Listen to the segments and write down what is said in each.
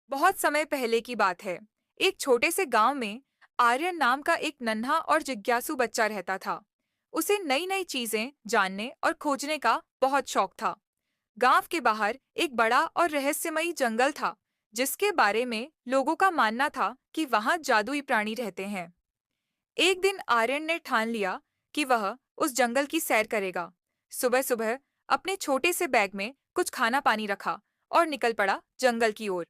बहुत समय पहले की बात है। एक छोटे से गांव में आर्यन नाम का एक नन्हा और जिज्ञासु बच्चा रहता था। उसे नई नई चीजें जानने और खोजने का बहुत शौक था। गांव के बाहर एक बड़ा और रहस्यमयी जंगल था, जिसके बारे में लोगों का मानना था कि वहां जादुई प्राणी रहते हैं। एक दिन आर्यन ने ठान लिया कि वह उस जंगल की सैर करेगा। सुबह सुबह अपने छोटे से बैग में कुछ खाना पानी रखा और निकल पड़ा जंगल की ओर।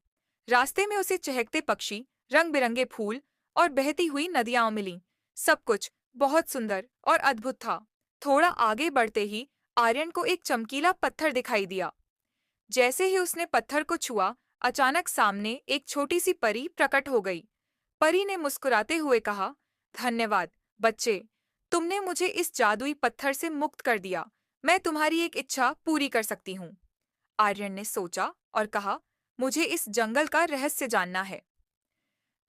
रास्ते में उसे चहकते पक्षी, रंग बिरंगे फूल और बहती हुई नदियां मिलीं। सब कुछ बहुत सुंदर और अद्भुत था। थोड़ा आगे बढ़ते ही आर्यन को एक चमकीला पत्थर दिखाई दिया। जैसे ही उसने पत्थर को छुआ, अचानक सामने एक छोटी सी परी प्रकट हो गई। परी ने मुस्कुराते हुए कहा, धन्यवाद बच्चे, तुमने मुझे इस जादुई पत्थर से मुक्त कर दिया। मैं तुम्हारी एक इच्छा पूरी कर सकती हूँ। आर्यन ने सोचा और कहा, मुझे इस जंगल का रहस्य जानना है।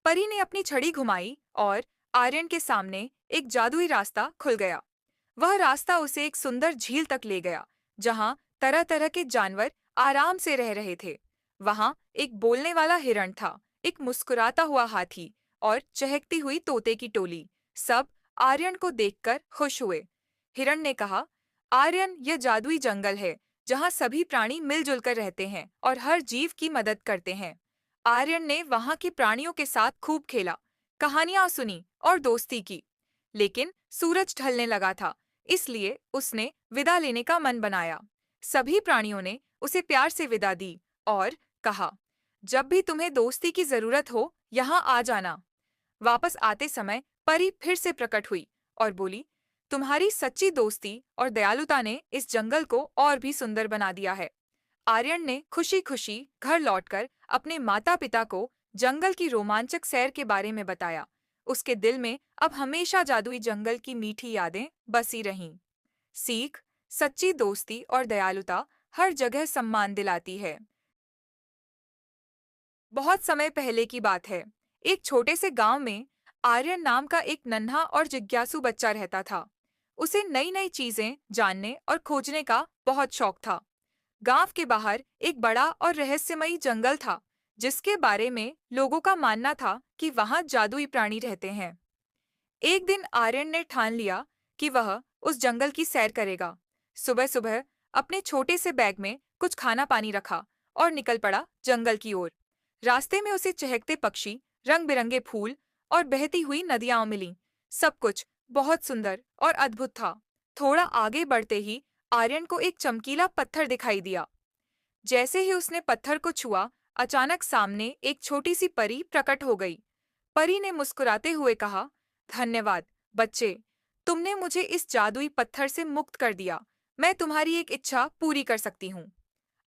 परी ने अपनी छड़ी घुमाई और आर्यन के सामने एक जादुई रास्ता खुल गया। वह रास्ता उसे एक सुंदर झील तक ले गया, जहां तरह तरह के जानवर आराम से रह रहे थे। वहां एक बोलने वाला हिरण था, एक मुस्कुराता हुआ हाथी और चहकती हुई तोते की टोली। सब आर्यन को देखकर खुश हुए। हिरण ने कहा, आर्यन, यह जादुई जंगल है जहां सभी प्राणी मिलजुल कर रहते हैं और हर जीव की मदद करते हैं। आर्यन ने वहां के प्राणियों के साथ खूब खेला, कहानियां सुनी और दोस्ती की। लेकिन सूरज ढलने लगा था, इसलिए उसने विदा लेने का मन बनाया। सभी प्राणियों ने उसे प्यार से विदा दी और कहा, जब भी तुम्हें दोस्ती की जरूरत हो, यहाँ आ जाना। वापस आते समय परी फिर से प्रकट हुई और बोली, तुम्हारी सच्ची दोस्ती और दयालुता ने इस जंगल को और भी सुंदर बना दिया है। आर्यन ने खुशी खुशी घर लौटकर अपने माता पिता को जंगल की रोमांचक सैर के बारे में बताया। उसके दिल में अब हमेशा जादुई जंगल की मीठी यादें बसी रहीं। सीख, सच्ची दोस्ती और दयालुता हर जगह सम्मान दिलाती है। बहुत समय पहले की बात है। एक छोटे से गांव में आर्यन नाम का एक नन्हा और जिज्ञासु बच्चा रहता था। उसे नई नई चीजें जानने और खोजने का बहुत शौक था। गांव के बाहर एक बड़ा और रहस्यमयी जंगल था, जिसके बारे में लोगों का मानना था कि वहां जादुई प्राणी रहते हैं। एक दिन आर्यन ने ठान लिया कि वह उस जंगल की सैर करेगा। सुबह सुबह अपने छोटे से बैग में कुछ खाना पानी रखा और निकल पड़ा जंगल की ओर। रास्ते में उसे चहकते पक्षी, रंग बिरंगे फूल और बहती हुई नदियां मिलीं। सब कुछ बहुत सुंदर और अद्भुत था। थोड़ा आगे बढ़ते ही आर्यन को एक चमकीला पत्थर दिखाई दिया। जैसे ही उसने पत्थर को छुआ, अचानक सामने एक छोटी सी परी प्रकट हो गई। परी ने मुस्कुराते हुए कहा, धन्यवाद बच्चे, तुमने मुझे इस जादुई पत्थर से मुक्त कर दिया। मैं तुम्हारी एक इच्छा पूरी कर सकती हूँ।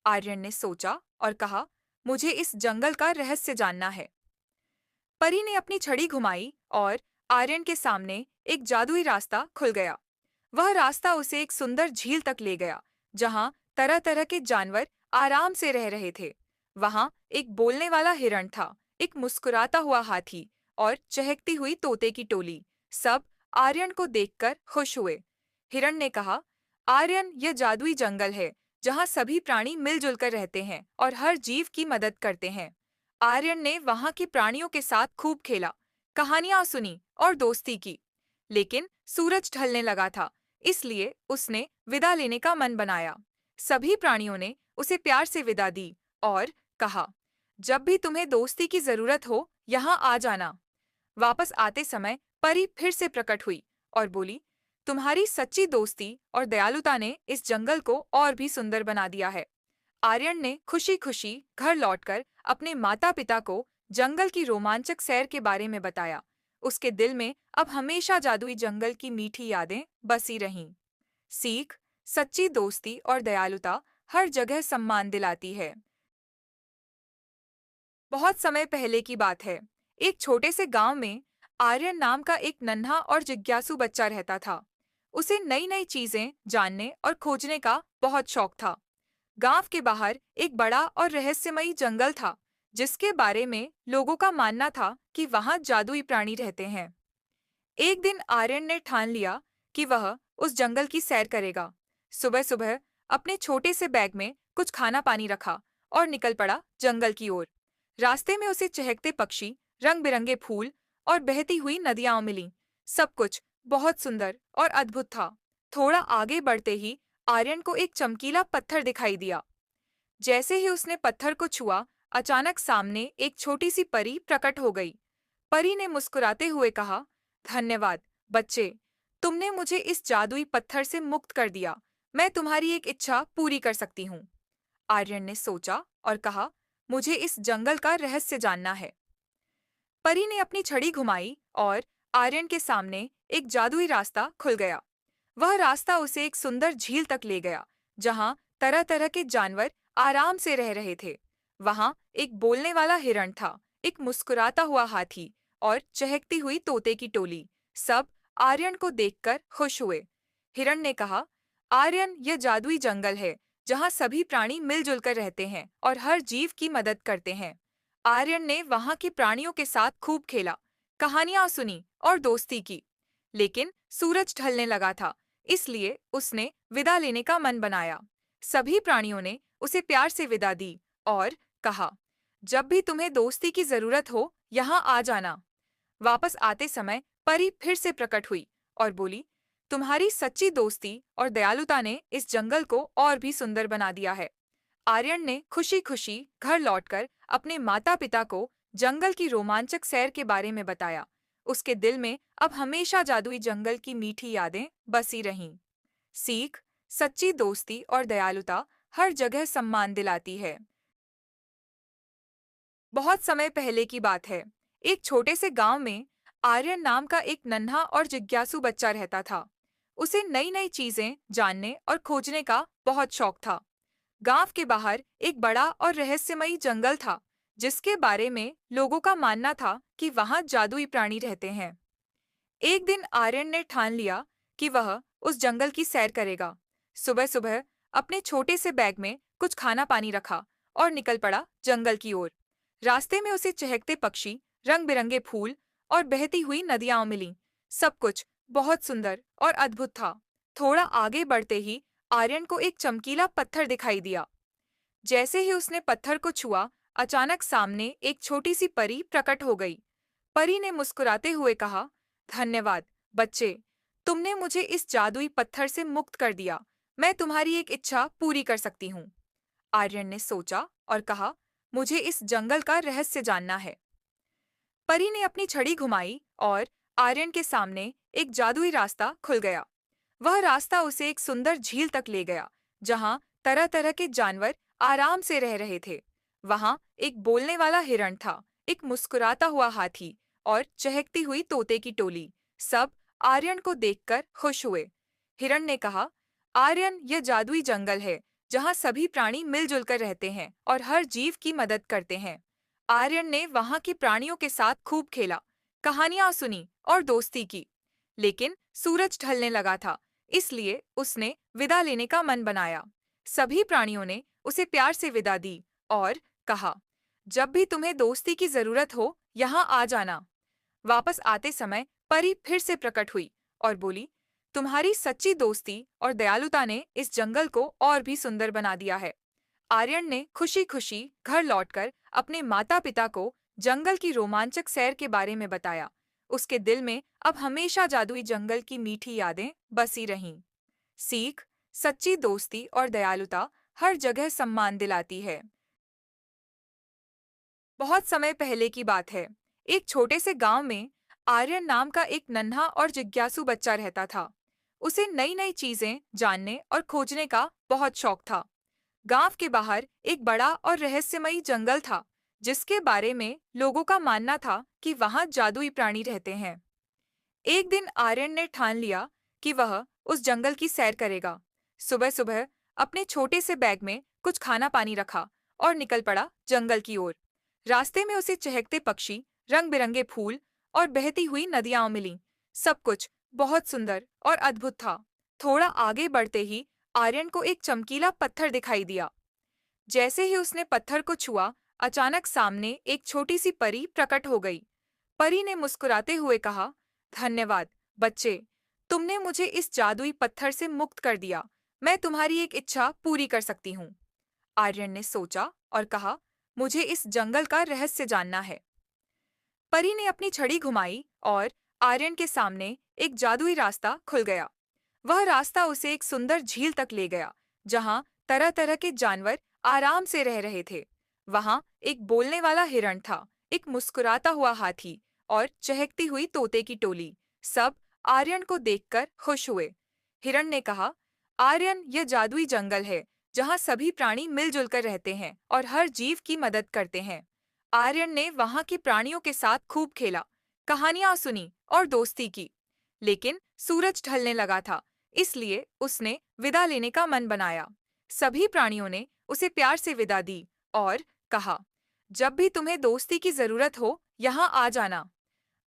आर्यन ने सोचा और कहा, मुझे इस जंगल का रहस्य जानना है। परी ने अपनी छड़ी घुमाई और आर्यन के सामने एक जादुई रास्ता खुल गया। वह रास्ता उसे एक सुंदर झील तक ले गया, जहां तरह तरह के जानवर आराम से रह रहे थे। वहां एक बोलने वाला हिरण था, एक मुस्कुराता हुआ हाथी और चहकती हुई तोते की टोली। सब आर्यन को देखकर खुश हुए। हिरण ने कहा, आर्यन, यह जादुई जंगल है जहां सभी प्राणी मिलजुल कर रहते हैं और हर जीव की मदद करते हैं। आर्यन ने वहां के प्राणियों के साथ खूब खेला, कहानियां सुनी और दोस्ती की। लेकिन सूरज ढलने लगा था, इसलिए उसने विदा लेने का मन बनाया। सभी प्राणियों ने उसे प्यार से विदा दी और कहा, जब भी तुम्हें दोस्ती की जरूरत हो, यहाँ आ जाना। वापस आते समय परी फिर से प्रकट हुई और बोली, तुम्हारी सच्ची दोस्ती और दयालुता ने इस जंगल को और भी सुंदर बना दिया है। आर्यन ने खुशी खुशी घर लौटकर अपने माता पिता को जंगल की रोमांचक सैर के बारे में बताया। उसके दिल में अब हमेशा जादुई जंगल की मीठी यादें बसी रहीं। सीख, सच्ची दोस्ती और दयालुता हर जगह सम्मान दिलाती है। बहुत समय पहले की बात है। एक छोटे से गांव में आर्यन नाम का एक नन्हा और जिज्ञासु बच्चा रहता था। उसे नई नई चीजें जानने और खोजने का बहुत शौक था। गांव के बाहर एक बड़ा और रहस्यमयी जंगल था, जिसके बारे में लोगों का मानना था कि वहां जादुई प्राणी रहते हैं। एक दिन आर्यन ने ठान लिया कि वह उस जंगल की सैर करेगा। सुबह सुबह अपने छोटे से बैग में कुछ खाना पानी रखा और निकल पड़ा जंगल की ओर। रास्ते में उसे चहकते पक्षी, रंग बिरंगे फूल और बहती हुई नदियां मिलीं। सब कुछ बहुत सुंदर और अद्भुत था। थोड़ा आगे बढ़ते ही आर्यन को एक चमकीला पत्थर दिखाई दिया। जैसे ही उसने पत्थर को छुआ, अचानक सामने एक छोटी सी परी प्रकट हो गई। परी ने मुस्कुराते हुए कहा, धन्यवाद बच्चे, तुमने मुझे इस जादुई पत्थर से मुक्त कर दिया। मैं तुम्हारी एक इच्छा पूरी कर सकती हूँ। आर्यन ने सोचा और कहा, मुझे इस जंगल का रहस्य जानना है। परी ने अपनी छड़ी घुमाई और आर्यन के सामने एक जादुई रास्ता खुल गया। वह रास्ता उसे एक सुंदर झील तक ले गया, जहां तरह तरह के जानवर आराम से रह रहे थे। वहां एक बोलने वाला हिरण था, एक मुस्कुराता हुआ हाथी और चहकती हुई तोते की टोली। सब आर्यन को देखकर खुश हुए। हिरण ने कहा, आर्यन, यह जादुई जंगल है जहां सभी प्राणी मिलजुल कर रहते हैं और हर जीव की मदद करते हैं। आर्यन ने वहां के प्राणियों के साथ खूब खेला, कहानियां सुनी और दोस्ती की। लेकिन सूरज ढलने लगा था, इसलिए उसने विदा लेने का मन बनाया। सभी प्राणियों ने उसे प्यार से विदा दी और कहा, जब भी तुम्हें दोस्ती की जरूरत हो, यहाँ आ जाना। वापस आते समय परी फिर से प्रकट हुई और बोली, तुम्हारी सच्ची दोस्ती और दयालुता ने इस जंगल को और भी सुंदर बना दिया है। आर्यन ने खुशी खुशी घर लौटकर अपने माता पिता को जंगल की रोमांचक सैर के बारे में बताया। उसके दिल में अब हमेशा जादुई जंगल की मीठी यादें बसी रहीं। सीख, सच्ची दोस्ती और दयालुता हर जगह सम्मान दिलाती है। बहुत समय पहले की बात है। एक छोटे से गांव में आर्यन नाम का एक नन्हा और जिज्ञासु बच्चा रहता था। उसे नई नई चीजें जानने और खोजने का बहुत शौक था। गांव के बाहर एक बड़ा और रहस्यमयी जंगल था, जिसके बारे में लोगों का मानना था कि वहां जादुई प्राणी रहते हैं। एक दिन आर्यन ने ठान लिया कि वह उस जंगल की सैर करेगा। सुबह सुबह अपने छोटे से बैग में कुछ खाना पानी रखा और निकल पड़ा जंगल की ओर। रास्ते में उसे चहकते पक्षी, रंग बिरंगे फूल और बहती हुई नदियां मिलीं। सब कुछ बहुत सुंदर और अद्भुत था। थोड़ा आगे बढ़ते ही आर्यन को एक चमकीला पत्थर दिखाई दिया। जैसे ही उसने पत्थर को छुआ, अचानक सामने एक छोटी सी परी प्रकट हो गई। परी ने मुस्कुराते हुए कहा, धन्यवाद बच्चे, तुमने मुझे इस जादुई पत्थर से मुक्त कर दिया। मैं तुम्हारी एक इच्छा पूरी कर सकती हूँ। आर्यन ने सोचा और कहा, मुझे इस जंगल का रहस्य जानना है। परी ने अपनी छड़ी घुमाई और आर्यन के सामने एक जादुई रास्ता खुल गया। वह रास्ता उसे एक सुंदर झील तक ले गया, जहां तरह तरह के जानवर आराम से रह रहे थे। वहां एक बोलने वाला हिरण था, एक मुस्कुराता हुआ हाथी और चहकती हुई तोते की टोली। सब आर्यन को देखकर खुश हुए। हिरण ने कहा, आर्यन, यह जादुई जंगल है जहां सभी प्राणी मिलजुल कर रहते हैं और हर जीव की मदद करते हैं। आर्यन ने वहां के प्राणियों के साथ खूब खेला, कहानियां सुनी और दोस्ती की। लेकिन सूरज ढलने लगा था, इसलिए उसने विदा लेने का मन बनाया। सभी प्राणियों ने उसे प्यार से विदा दी और कहा, जब भी तुम्हें दोस्ती की जरूरत हो, यहाँ आ जाना। वापस आते समय परी फिर से प्रकट हुई और बोली, तुम्हारी सच्ची दोस्ती और दयालुता ने इस जंगल को और भी सुंदर बना दिया है। आर्यन ने खुशी खुशी घर लौटकर अपने माता पिता को जंगल की रोमांचक सैर के बारे में बताया। उसके दिल में अब हमेशा जादुई जंगल की मीठी यादें बसी रहीं। सीख, सच्ची दोस्ती और दयालुता हर जगह सम्मान दिलाती है। बहुत समय पहले की बात है। एक छोटे से गांव में आर्यन नाम का एक नन्हा और जिज्ञासु बच्चा रहता था। उसे नई नई चीजें जानने और खोजने का बहुत शौक था। गांव के बाहर एक बड़ा और रहस्यमयी जंगल था, जिसके बारे में लोगों का मानना था कि वहां जादुई प्राणी रहते हैं। एक दिन आर्यन ने ठान लिया कि वह उस जंगल की सैर करेगा। सुबह सुबह अपने छोटे से बैग में कुछ खाना पानी रखा और निकल पड़ा जंगल की ओर। रास्ते में उसे चहकते पक्षी, रंग बिरंगे फूल और बहती हुई नदियां मिलीं। सब कुछ बहुत सुंदर और अद्भुत था। थोड़ा आगे बढ़ते ही आर्यन को एक चमकीला पत्थर दिखाई दिया। जैसे ही उसने पत्थर को छुआ, अचानक सामने एक छोटी सी परी प्रकट हो गई। परी ने मुस्कुराते हुए कहा, धन्यवाद बच्चे, तुमने मुझे इस जादुई पत्थर से मुक्त कर दिया। मैं तुम्हारी एक इच्छा पूरी कर सकती हूँ। आर्यन ने सोचा और कहा, मुझे इस जंगल का रहस्य जानना है। परी ने अपनी छड़ी घुमाई और आर्यन के सामने एक जादुई रास्ता खुल गया। वह रास्ता उसे एक सुंदर झील तक ले गया, जहां तरह तरह के जानवर आराम से रह रहे थे। वहां एक बोलने वाला हिरण था, एक मुस्कुराता हुआ हाथी और चहकती हुई तोते की टोली। सब आर्यन को देखकर खुश हुए। हिरण ने कहा, आर्यन, यह जादुई जंगल है जहां सभी प्राणी मिलजुल कर रहते हैं और हर जीव की मदद करते हैं। आर्यन ने वहां के प्राणियों के साथ खूब खेला, कहानियां सुनी और दोस्ती की। लेकिन सूरज ढलने लगा था, इसलिए उसने विदा लेने का मन बनाया। सभी प्राणियों ने उसे प्यार से विदा दी और कहा, जब भी तुम्हें दोस्ती की जरूरत हो, यहाँ आ जाना।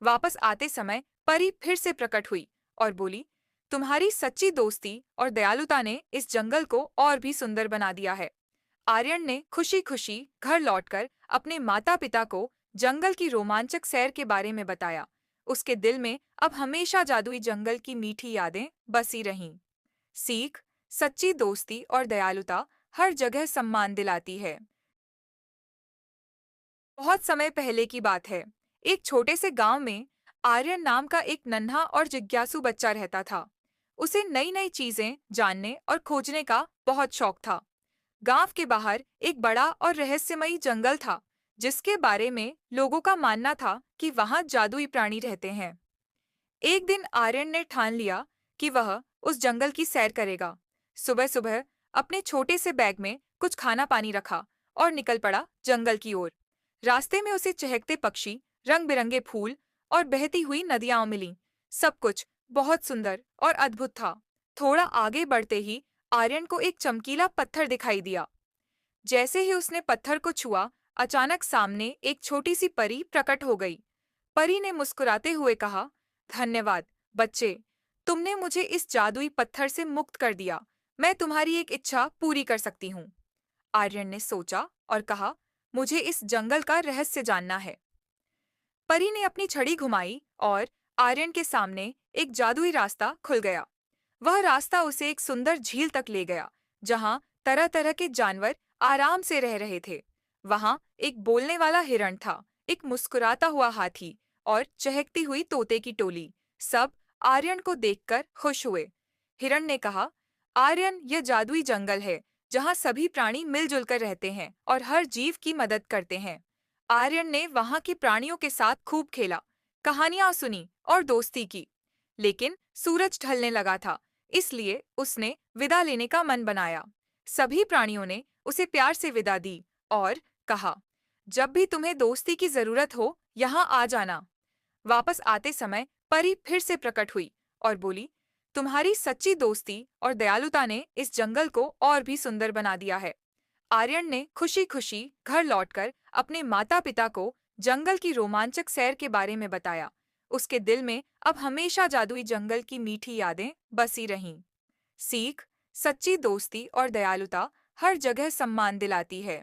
वापस आते समय परी फिर से प्रकट हुई और बोली, तुम्हारी सच्ची दोस्ती और दयालुता ने इस जंगल को और भी सुंदर बना दिया है। आर्यन ने खुशी खुशी घर लौटकर अपने माता पिता को जंगल की रोमांचक सैर के बारे में बताया। उसके दिल में अब हमेशा जादुई जंगल की मीठी यादें बसी रहीं। सीख: सच्ची दोस्ती और दयालुता हर जगह सम्मान दिलाती है। बहुत समय पहले की बात है। एक छोटे से गांव में आर्यन नाम का एक नन्हा और जिज्ञासु बच्चा रहता था। उसे नई नई चीजें जानने और खोजने का बहुत शौक था। गांव के बाहर एक बड़ा और रहस्यमयी जंगल था, जिसके बारे में लोगों का मानना था कि वहां जादुई प्राणी रहते हैं। एक दिन आर्यन ने ठान लिया कि वह उस जंगल की सैर करेगा। सुबह सुबह अपने छोटे से बैग में कुछ खाना पानी रखा और निकल पड़ा जंगल की ओर। रास्ते में उसे चहकते पक्षी, रंग बिरंगे फूल और बहती हुई नदियां मिलीं। सब कुछ बहुत सुंदर और अद्भुत था। थोड़ा आगे बढ़ते ही आर्यन को एक चमकीला पत्थर दिखाई दिया। जैसे ही उसने पत्थर को छुआ, अचानक सामने एक छोटी सी परी प्रकट हो गई। परी ने मुस्कुराते हुए कहा, धन्यवाद बच्चे, तुमने मुझे इस जादुई पत्थर से मुक्त कर दिया। मैं तुम्हारी एक इच्छा पूरी कर सकती हूँ। आर्यन ने सोचा और कहा, मुझे इस जंगल का रहस्य जानना है। परी ने अपनी छड़ी घुमाई और आर्यन के सामने एक जादुई रास्ता खुल गया। वह रास्ता उसे एक सुंदर झील तक ले गया, जहां तरह तरह के जानवर आराम से रह रहे थे। वहां एक बोलने वाला हिरण था, एक मुस्कुराता हुआ हाथी और चहकती हुई तोते की टोली। सब आर्यन को देखकर खुश हुए। हिरण ने कहा, आर्यन, यह जादुई जंगल है जहां सभी प्राणी मिलजुल कर रहते हैं और हर जीव की मदद करते हैं। आर्यन ने वहां के प्राणियों के साथ खूब खेला, कहानियां सुनी और दोस्ती की। लेकिन सूरज ढलने लगा था, इसलिए उसने विदा लेने का मन बनाया। सभी प्राणियों ने उसे प्यार से विदा दी और कहा, जब भी तुम्हें दोस्ती की जरूरत हो, यहाँ आ जाना। वापस आते समय परी फिर से प्रकट हुई और बोली, तुम्हारी सच्ची दोस्ती और दयालुता ने इस जंगल को और भी सुंदर बना दिया है। आर्यन ने खुशी खुशी घर लौटकर अपने माता पिता को जंगल की रोमांचक सैर के बारे में बताया। उसके दिल में अब हमेशा जादुई जंगल की मीठी यादें बसी रहीं। सीख: सच्ची दोस्ती और दयालुता हर जगह सम्मान दिलाती है।